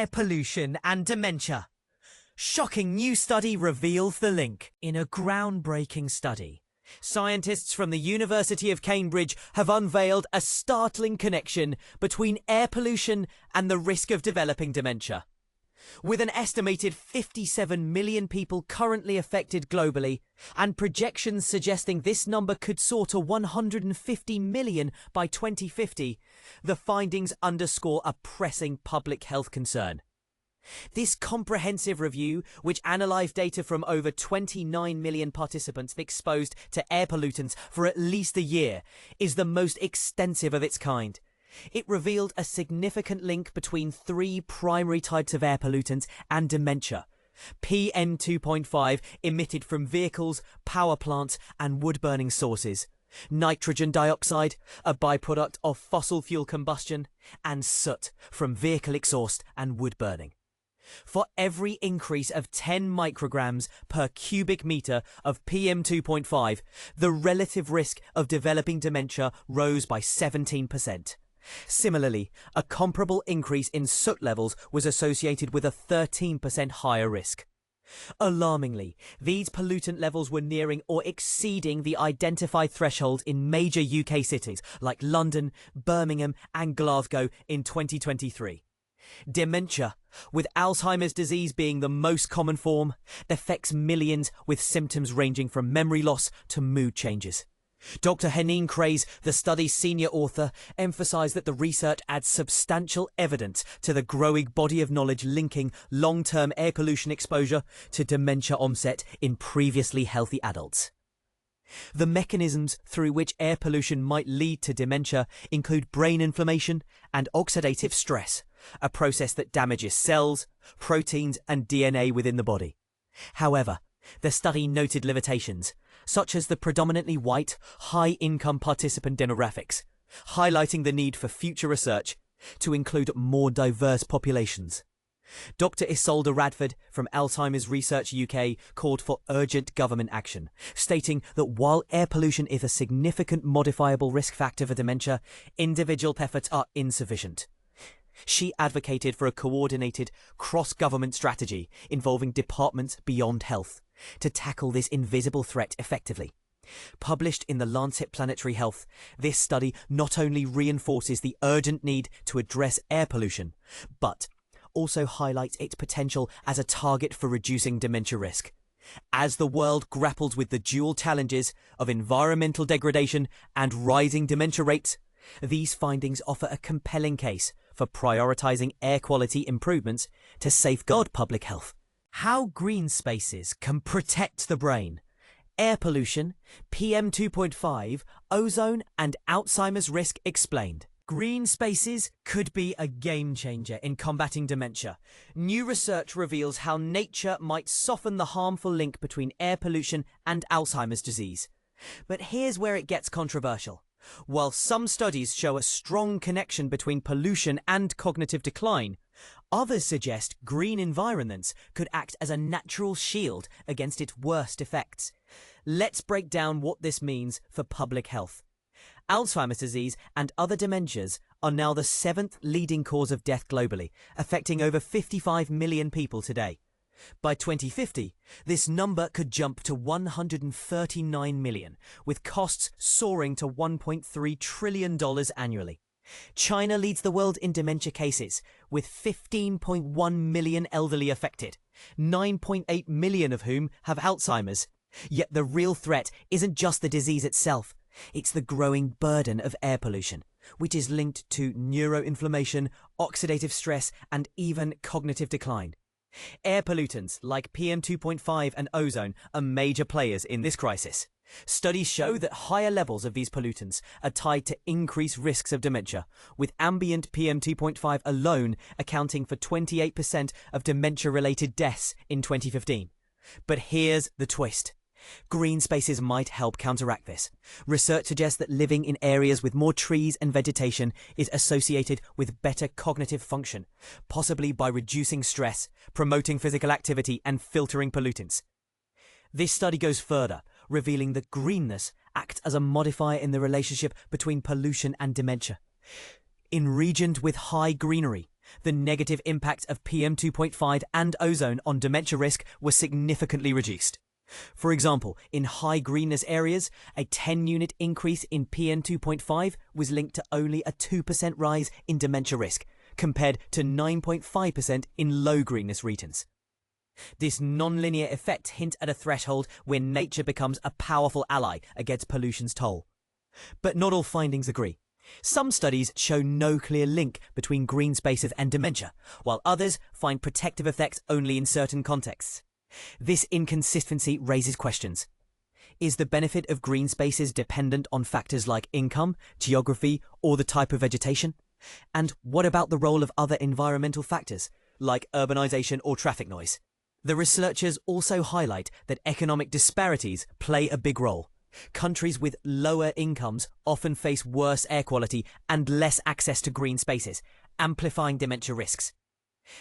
air pollution and dementia. Shocking new study reveals the link. In a groundbreaking study, scientists from the University of Cambridge have unveiled a startling connection between air pollution and the risk of developing dementia. With an estimated 57 million people currently affected globally, and projections suggesting this number could soar to 150 million by 2050, the findings underscore a pressing public health concern. This comprehensive review, which analysed data from over 29 million participants exposed to air pollutants for at least a year, is the most extensive of its kind. It revealed a significant link between three primary types of air pollutants and dementia. PM2.5 emitted from vehicles, power plants and wood-burning sources, nitrogen dioxide, a byproduct of fossil fuel combustion, and soot from vehicle exhaust and wood burning. For every increase of 10 micrograms per cubic metre of PM2.5, the relative risk of developing dementia rose by 17%. Similarly, a comparable increase in soot levels was associated with a 13% higher risk. Alarmingly, these pollutant levels were nearing or exceeding the identified threshold in major UK cities like London, Birmingham and Glasgow in 2023. Dementia, with Alzheimer's disease being the most common form, affects millions with symptoms ranging from memory loss to mood changes. Dr. Heneen Craze, the study's senior author, emphasised that the research adds substantial evidence to the growing body of knowledge linking long-term air pollution exposure to dementia onset in previously healthy adults. The mechanisms through which air pollution might lead to dementia include brain inflammation and oxidative stress, a process that damages cells, proteins and DNA within the body. However, the study noted limitations, such as the predominantly white, high-income participant demographics, highlighting the need for future research to include more diverse populations. Dr. Isolde Radford from Alzheimer's Research UK called for urgent government action, stating that while air pollution is a significant modifiable risk factor for dementia, individual efforts are insufficient. She advocated for a coordinated, cross-government strategy involving departments beyond health to tackle this invisible threat effectively. Published in the Lancet Planetary Health, this study not only reinforces the urgent need to address air pollution, but also highlights its potential as a target for reducing dementia risk. As the world grapples with the dual challenges of environmental degradation and rising dementia rates, these findings offer a compelling case for prioritising air quality improvements to safeguard public health. How green spaces can protect the brain. Air pollution, PM2.5, ozone and Alzheimer's risk explained. Green spaces could be a game changer in combating dementia. New research reveals how nature might soften the harmful link between air pollution and Alzheimer's disease. But here's where it gets controversial. While some studies show a strong connection between pollution and cognitive decline, others suggest green environments could act as a natural shield against its worst effects. Let's break down what this means for public health. Alzheimer's disease and other dementias are now the 7th leading cause of death globally, affecting over 55 million people today. By 2050, this number could jump to 139 million, with costs soaring to $1.3 trillion annually. China leads the world in dementia cases, with 15.1 million elderly affected, 9.8 million of whom have Alzheimer's. Yet the real threat isn't just the disease itself, it's the growing burden of air pollution, which is linked to neuroinflammation, oxidative stress, and even cognitive decline. Air pollutants like PM2.5 and ozone are major players in this crisis. Studies show that higher levels of these pollutants are tied to increased risks of dementia, with ambient PM2.5 alone accounting for 28% of dementia-related deaths in 2015. But here's the twist. Green spaces might help counteract this. Research suggests that living in areas with more trees and vegetation is associated with better cognitive function, possibly by reducing stress, promoting physical activity, and filtering pollutants. This study goes further, revealing that greenness acts as a modifier in the relationship between pollution and dementia. In regions with high greenery, The negative impact of PM2.5 and ozone on dementia risk was significantly reduced. For example, in high greenness areas, a 10-unit increase in PM2.5 was linked to only a 2% rise in dementia risk, compared to 9.5% in low greenness regions. This non-linear effect hints at a threshold where nature becomes a powerful ally against pollution's toll. But not all findings agree. Some studies show no clear link between green spaces and dementia, while others find protective effects only in certain contexts. This inconsistency raises questions. Is the benefit of green spaces dependent on factors like income, geography, or the type of vegetation? And what about the role of other environmental factors, like urbanization or traffic noise? The researchers also highlight that economic disparities play a big role. Countries with lower incomes often face worse air quality and less access to green spaces, amplifying dementia risks.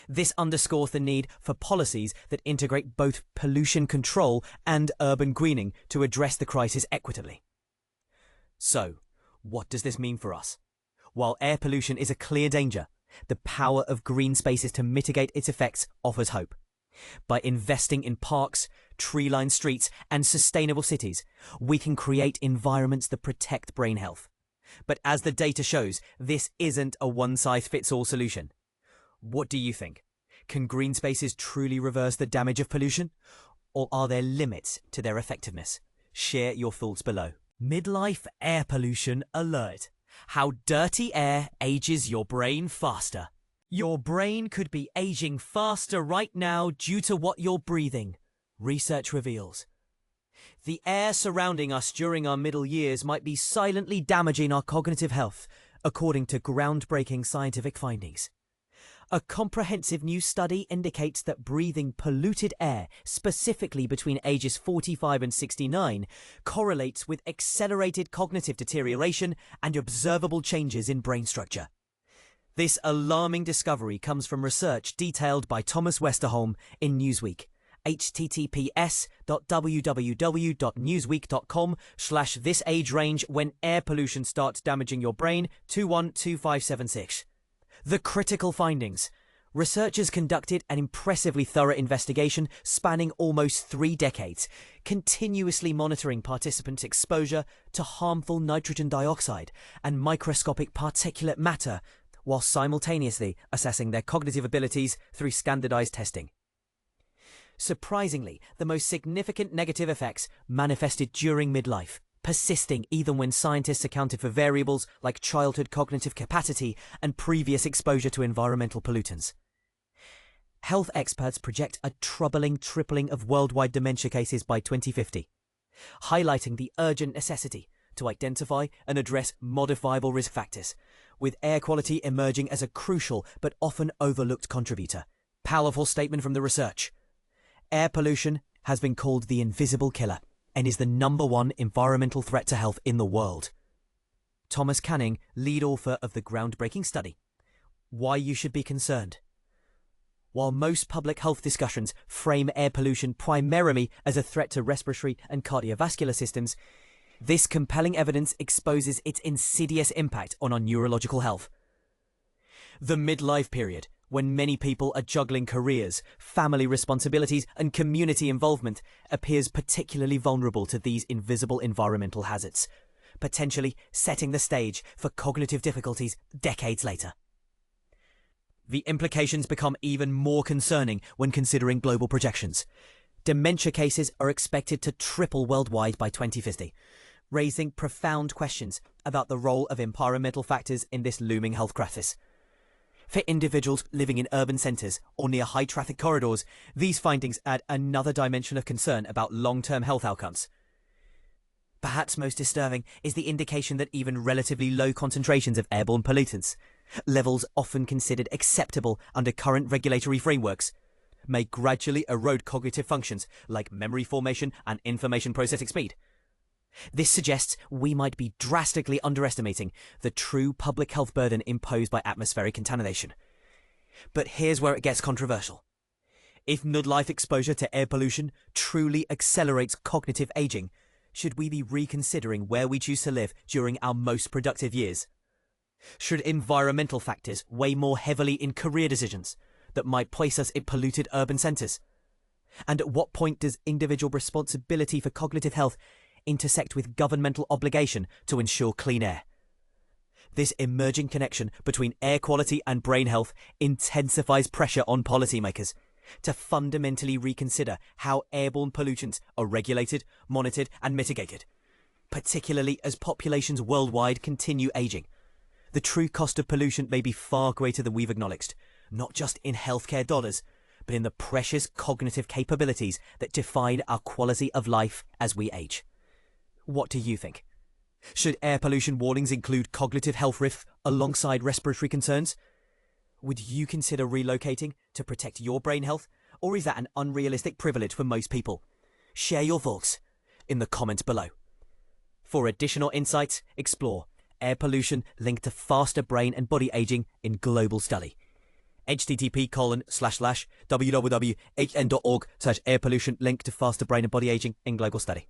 This underscores the need for policies that integrate both pollution control and urban greening to address the crisis equitably. So, what does this mean for us? While air pollution is a clear danger, the power of green spaces to mitigate its effects offers hope. By investing in parks, tree-lined streets, and sustainable cities, we can create environments that protect brain health. But as the data shows, this isn't a one-size-fits-all solution. What do you think? Can green spaces truly reverse the damage of pollution? Or are there limits to their effectiveness? Share your thoughts below. Midlife air pollution alert. How dirty air ages your brain faster. Your brain could be aging faster right now due to what you're breathing, research reveals. The air surrounding us during our middle years might be silently damaging our cognitive health, according to groundbreaking scientific findings. A comprehensive new study indicates that breathing polluted air, specifically between ages 45 and 69, correlates with accelerated cognitive deterioration and observable changes in brain structure. This alarming discovery comes from research detailed by Thomas Westerholm in Newsweek. https://www.newsweek.com/this age range when air pollution starts damaging your brain 212576. The critical findings. Researchers conducted an impressively thorough investigation spanning almost 3 decades, continuously monitoring participants' exposure to harmful nitrogen dioxide and microscopic particulate matter, while simultaneously assessing their cognitive abilities through standardized testing. Surprisingly, the most significant negative effects manifested during midlife, persisting even when scientists accounted for variables like childhood cognitive capacity and previous exposure to environmental pollutants. Health experts project a troubling tripling of worldwide dementia cases by 2050, highlighting the urgent necessity to identify and address modifiable risk factors, with air quality emerging as a crucial but often overlooked contributor. Powerful statement from the research. Air pollution has been called the invisible killer and is the #1 environmental threat to health in the world. Thomas Canning, lead author of the groundbreaking study. Why you should be concerned. While most public health discussions frame air pollution primarily as a threat to respiratory and cardiovascular systems, this compelling evidence exposes its insidious impact on our neurological health. The midlife period, when many people are juggling careers, family responsibilities, and community involvement, appears particularly vulnerable to these invisible environmental hazards, potentially setting the stage for cognitive difficulties decades later. The implications become even more concerning when considering global projections. Dementia cases are expected to triple worldwide by 2050. Raising profound questions about the role of environmental factors in this looming health crisis. For individuals living in urban centres or near high-traffic corridors, these findings add another dimension of concern about long-term health outcomes. Perhaps most disturbing is the indication that even relatively low concentrations of airborne pollutants, levels often considered acceptable under current regulatory frameworks, may gradually erode cognitive functions like memory formation and information processing speed. This suggests we might be drastically underestimating the true public health burden imposed by atmospheric contamination. But here's where it gets controversial. If midlife exposure to air pollution truly accelerates cognitive aging, should we be reconsidering where we choose to live during our most productive years? Should environmental factors weigh more heavily in career decisions that might place us in polluted urban centres? And at what point does individual responsibility for cognitive health intersect with governmental obligation to ensure clean air? This emerging connection between air quality and brain health intensifies pressure on policymakers to fundamentally reconsider how airborne pollutants are regulated, monitored and mitigated, particularly as populations worldwide continue ageing. The true cost of pollution may be far greater than we've acknowledged, not just in healthcare dollars, but in the precious cognitive capabilities that define our quality of life as we age. What do you think? Should air pollution warnings include cognitive health risks alongside respiratory concerns? Would you consider relocating to protect your brain health, or is that an unrealistic privilege for most people? Share your thoughts in the comments below. For additional insights, explore air pollution linked to faster brain and body aging in global study. http://www.hn.org/air pollution linked to faster brain and body aging in global study.